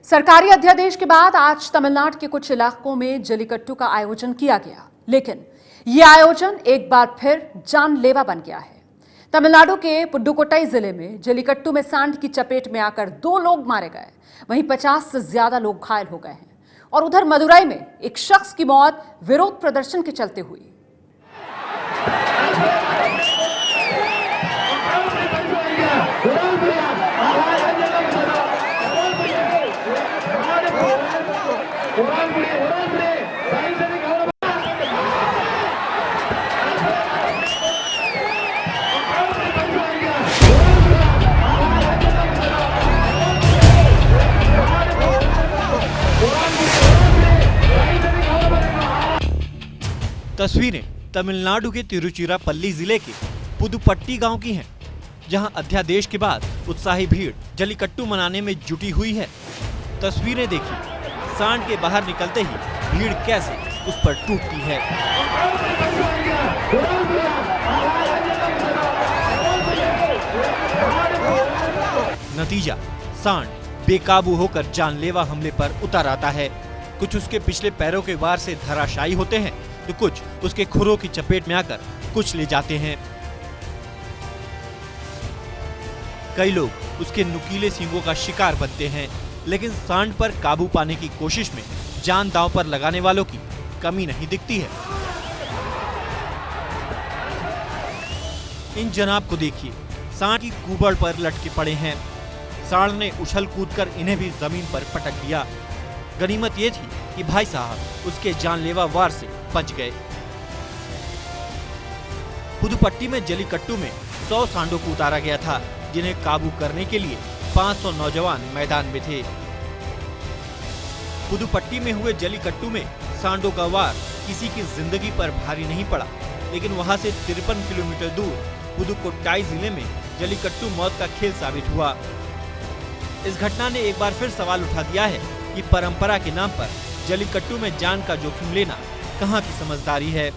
सरकारी अध्यादेश के बाद आज तमिलनाडु के कुछ इलाकों में जल्लीकट्टू का आयोजन किया गया, लेकिन यह आयोजन एक बार फिर जानलेवा बन गया है। तमिलनाडु के पुडुकोट्टई जिले में जल्लीकट्टू में सांड की चपेट में आकर 2 लोग मारे गए, वहीं 50 से ज्यादा लोग घायल हो गए हैं। और उधर मदुरई में एक शख्स की मौत विरोध प्रदर्शन के चलते हुई। तस्वीरें तमिलनाडु के तिरुचिरापल्ली जिले के पुदुपट्टी गांव की हैं, जहां अध्यादेश के बाद उत्साही भीड़ जल्लीकट्टू मनाने में जुटी हुई है। तस्वीरें देखिए, सांड के बाहर निकलते ही भीड़ कैसे उस पर टूटती है। नतीजा, सांड बेकाबू होकर जानलेवा हमले पर उतर आता है। कुछ उसके पिछले पैरों के वार से धराशायी होते हैं, तो कुछ उसके खुरों की चपेट में आकर कुचले ले जाते हैं। कई लोग उसके नुकीले सींगों का शिकार बनते हैं, लेकिन सांड पर काबू पाने की कोशिश में जान दांव पर लगाने वालों की कमी नहीं दिखती है। इन जनाब को देखिए, सांड की कुबड़ पर लटके पड़े हैं। सांड ने उछल कूदकर इन्हें भी जमीन पर पटक दिया। गनीमत ये थी कि भाई साहब उसके जानलेवा वार से बच गए। पुदुपट्टी में जल्लीकट्टू में 100 सांडों को उतारा गया था, जिन्हें काबू करने के लिए 500 नौजवान मैदान में थे। पुदुपट्टी में हुए जल्लीकट्टू में सांडों का वार किसी की जिंदगी पर भारी नहीं पड़ा, लेकिन वहां से 53 किलोमीटर दूर पुदुकोट्टई जिले में जल्लीकट्टू मौत का खेल साबित हुआ। इस घटना ने एक बार फिर सवाल उठा दिया है कि परंपरा के नाम पर जल्लीकट्टू में जान का जोखिम लेना कहां की समझदारी है।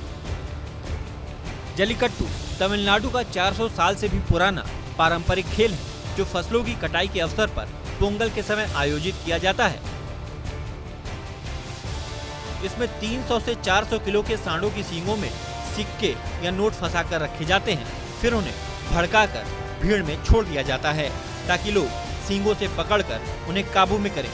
जल्लीकट्टू तमिलनाडु का 400 साल से भी पुराना पारंपरिक खेल है, जो फसलों की कटाई के अवसर पर पोंगल के समय आयोजित किया जाता है। इसमें 300 से 400 किलो के सांडों की सींगों में सिक्के या नोट फंसाकर रखे जाते हैं, फिर उन्हें भड़काकर भीड़ में छोड़ दिया जाता है, ताकि लोग सींगों से पकड़कर उन्हें काबू में करें।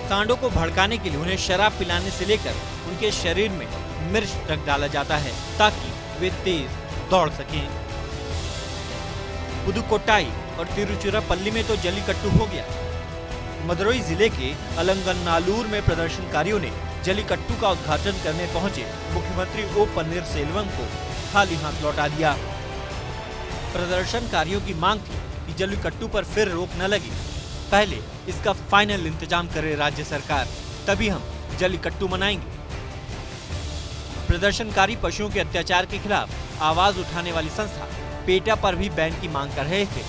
सांडों को भड़काने के लिए उन्हें शराब पिलाने से लेकर उनके शरीर में मिर्च तक डाला जाता है, ताकि वे तेज दौड़ सकें। पुदुकोट्टई और तिरुचिरापल्ली में तो जल्लीकट्टू हो गया। मदुरई जिले के अलंगन्नालूर में प्रदर्शनकारियों ने जल्लीकट्टू का उद्घाटन करने पहुंचे मुख्यमंत्री ओ पन्नीरसेल्वम को खाली हाथ लौटा दिया। प्रदर्शनकारियों की मांग थी कि जल्लीकट्टू पर फिर रोक न लगे, पहले इसका फाइनल इंतजाम करे राज्य सरकार, तभी हम जल्लीकट्टू मनाएंगे। प्रदर्शनकारी पशुओं के अत्याचार के खिलाफ आवाज उठाने वाली संस्था पेटा पर भी बैन की मांग कर रहे थे।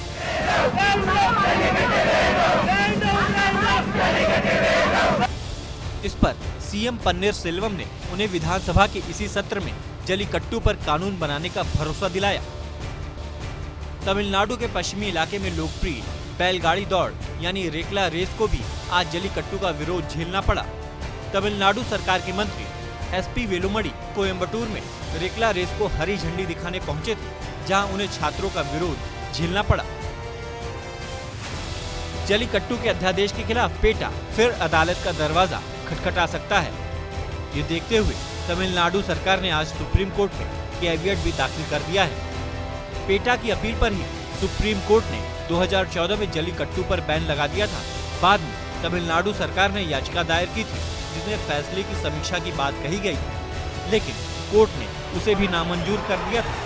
इस पर सीएम पन्नीरसेल्वम ने उन्हें विधानसभा के इसी सत्र में जल्लीकट्टू पर कानून बनाने का भरोसा दिलाया। तमिलनाडु के पश्चिमी इलाके में लोकप्रिय बैलगाड़ी दौड़ यानी रेकला रेस को भी आज जल्लीकट्टू का विरोध झेलना पड़ा। तमिलनाडु सरकार के मंत्री एसपी वेलुमड़ी कोयम्बटूर में रेकला रेस को हरी झंडी दिखाने पहुंचे थे, जहां उन्हें छात्रों का विरोध झेलना पड़ा। जल्लीकट्टू के अध्यादेश के खिलाफ पेटा फिर अदालत का दरवाजा खटखटा सकता है। ये देखते हुए तमिलनाडु सरकार ने आज सुप्रीम कोर्ट में कैविएट भी दाखिल कर दिया है। पेटा की अपील पर ही सुप्रीम कोर्ट ने 2014 में जल्लीकट्टू पर बैन लगा दिया था। बाद में तमिलनाडु सरकार ने याचिका दायर की थी, जिसमें फैसले की समीक्षा की बात कही गई, लेकिन कोर्ट ने उसे भी नामंजूर कर दिया था।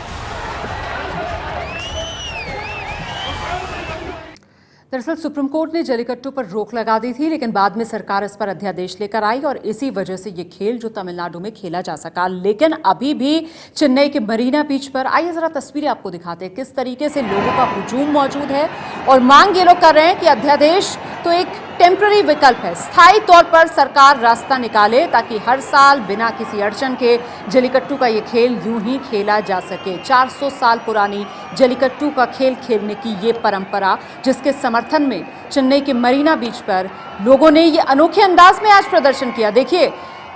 दरअसल सुप्रीम कोर्ट ने जल्लीकट्टू पर रोक लगा दी थी, लेकिन बाद में सरकार इस पर अध्यादेश लेकर आई और इसी वजह से ये खेल जो तमिलनाडु में खेला जा सका। लेकिन अभी भी चेन्नई के मरीना बीच पर आइए जरा तस्वीरें आपको दिखाते हैं किस तरीके से लोगों का हुजूम मौजूद है और मांग ये लोग कर रहे हैं कि अध्यादेश तो एक टेम्पररी विकल्प है। स्थायी तौर पर सरकार रास्ता निकाले ताकि हर साल बिना किसी अड़चन के जल्लीकट्टू का ये खेल यूं ही खेला जा सके। 400 साल पुरानी जल्लीकट्टू का खेल खेलने की ये परंपरा, जिसके समर्थन में चेन्नई के मरीना बीच पर लोगों ने ये अनोखे अंदाज में आज प्रदर्शन किया। देखिए,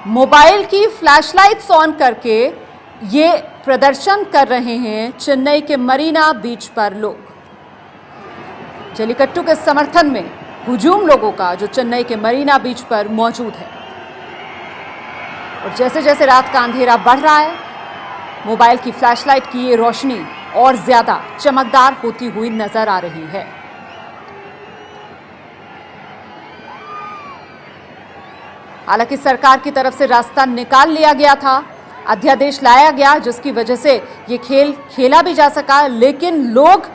मोबाइल की फ्लैशलाइट्स ऑन करके ये प्रदर्शन कर रहे हैं चेन्नई के मरीना बीच पर लोग। जल्लीकट्टू के समर्थन में हुजूम लोगों का जो चेन्नई के मरीना बीच पर मौजूद है। और जैसे जैसे रात का अंधेरा बढ़ रहा है, मोबाइल की फ्लैशलाइट की ये रोशनी और ज्यादा चमकदार होती हुई नजर आ रही है। हालांकि सरकार की तरफ से रास्ता निकाल लिया गया था, अध्यादेश लाया गया जिसकी वजह से ये खेल खेला भी जा सका, लेकिन लोग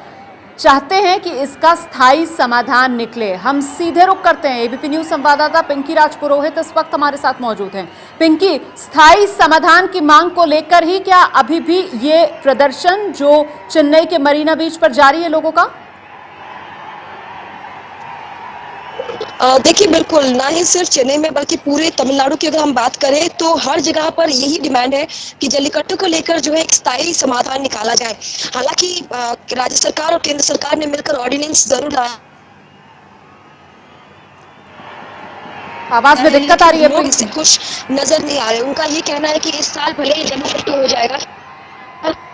चाहते हैं कि इसका स्थायी समाधान निकले। हम सीधे रुख करते हैं, एबीपी न्यूज संवाददाता पिंकी राजपुरोहित इस वक्त हमारे साथ मौजूद हैं। पिंकी, स्थायी समाधान की मांग को लेकर ही क्या अभी भी ये प्रदर्शन जो चेन्नई के मरीना बीच पर जारी है लोगों का? देखिए, बिल्कुल ना ही सिर्फ चेन्नई में बल्कि पूरे तमिलनाडु की अगर हम बात करें तो हर जगह पर यही डिमांड है कि जल्लीकट्टू को लेकर जो है एक स्थायी समाधान निकाला जाए। हालांकि राज्य सरकार और केंद्र सरकार ने मिलकर ऑर्डिनेंस जरूर लाया। आवाज में दिक्कत आ रही है। लोग इससे खुश नजर नहीं आ रहे। उनका ये कहना है कि इस साल भले ही जल्लीकट्टू हो जाएगा,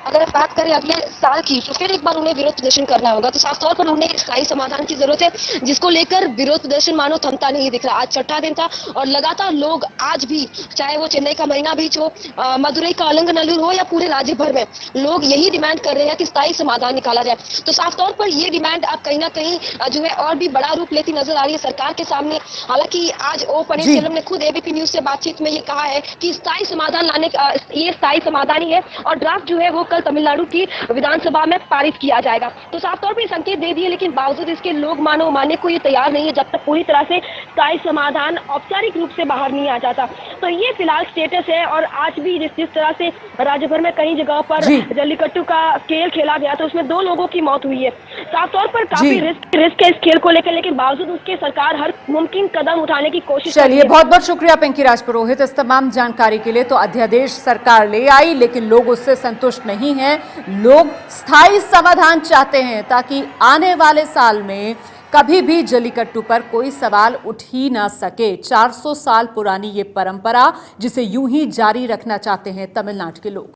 अगर आप बात करें अगले साल की तो फिर एक बार उन्हें विरोध प्रदर्शन करना होगा। तो साफ तौर पर उन्हें स्थायी समाधान की जरूरत है, जिसको लेकर विरोध प्रदर्शन मानो थमता नहीं दिख रहा। आज छठा दिन था और लगातार लोग आज भी, चाहे वो चेन्नई का मरीना बीच हो, मदुरई का अलंगनल्लूर हो या पूरे राज्य भर में, लोग यही डिमांड कर रहे हैं कि स्थायी समाधान निकाला जाए। तो साफ तौर पर ये डिमांड अब कहीं ना कहीं जो है और भी बड़ा रूप लेती नजर आ रही है सरकार के सामने। हालांकि आज ओ पनीरसेल्वम ने खुद एबीपी न्यूज से बातचीत में ये कहा है कि स्थायी समाधान लाने का ये स्थायी समाधान ही है और ड्राफ्ट जो है वो कल तमिलनाडु की विधानसभा में पारित किया जाएगा। तो साफ तौर पर संकेत दे दिए, लेकिन बावजूद इसके लोग मानने को ये तैयार नहीं है जब तक पूरी तरह से स्थायी समाधान औपचारिक रूप से बाहर नहीं आ जाता। तो ये फिलहाल स्टेटस है। और आज भी जिस तरह से राज्य भर में कई जगह पर जल्लीकट्टू का खेल खेला गया तो उसमें 2 लोगों की मौत हुई है। साफ तौर पर काफी रिस्क है इस खेल को लेकर, लेकिन बावजूद उसके सरकार हर मुमकिन कदम उठाने की कोशिश कर रही है। बहुत बहुत शुक्रिया पिंकी राजपुरोहित इस तमाम जानकारी के लिए। तो अध्यादेश सरकार ले आई, लेकिन लोग उससे संतुष्ट नहीं हैं। लोग स्थायी समाधान चाहते हैं ताकि आने वाले साल में कभी भी जल्लीकट्टू पर कोई सवाल उठ ही ना सके। 400 साल पुरानी ये परंपरा जिसे यूं ही जारी रखना चाहते हैं तमिलनाडु के लोग।